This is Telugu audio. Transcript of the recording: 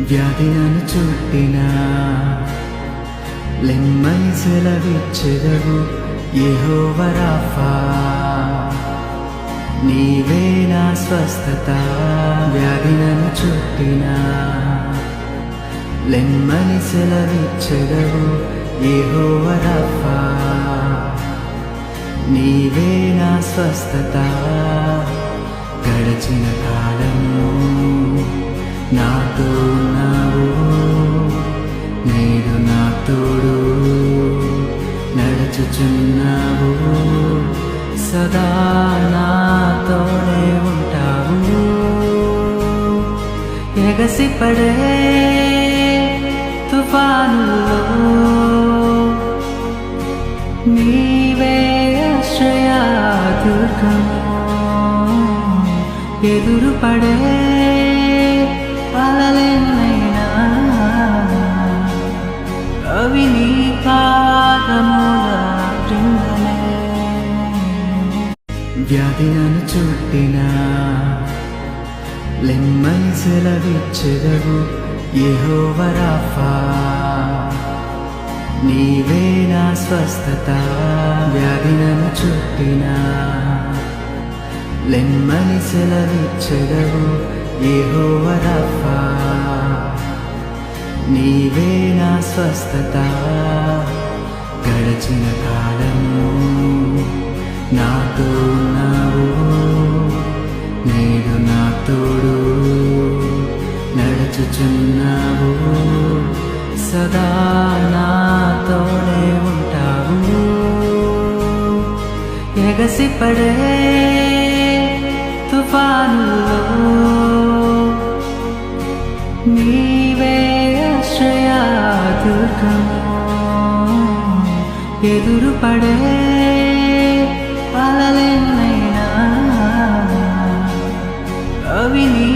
వ్యాధి నన్ను చుట్టినా లెమ్మని సెలవిచ్చెదవు యెహోవా రాఫా, నీవే నా స్వస్థత. వ్యాధి నన్ను చుట్టినా లెమ్మని సెలవిచ్చెదవు యెహోవా రాఫా, నీవే నా స్వస్థత. గడచిన కాలము నాతో ఉన్నావు, నేడు నా తోడు నడుచుచున్నావు. సదా నాతోనే ఉంటావు. ఎగసిపడే తుఫానులో నీవే ఆశ్రయా దుర్గము. ఎదురుపడే అలలెన్నైనా అవి నీ పాదముల క్రిందనే. వ్యాధి నన్ను చుట్టినా లెమ్మని సెలవిచ్చెదవు యెహోవా రాఫా, నీవే నా స్వస్థత. వ్యాధి నన్ను చుట్టినా లెమ్మని సెలవిచ్చెదవు యెహోవా రాఫా, నీవే నా స్వస్థత. గడచిన కాలము నాతో ఉన్నావు, నేడు నా తోడు నడుచుచున్నావు. సదా నాతోనే ఉంటావు. ఎగసిపడే తుఫానులో నీవే ఆశ్రయా దుర్గము. ఎదురుపడే అలలెన్నైనా అవి నీ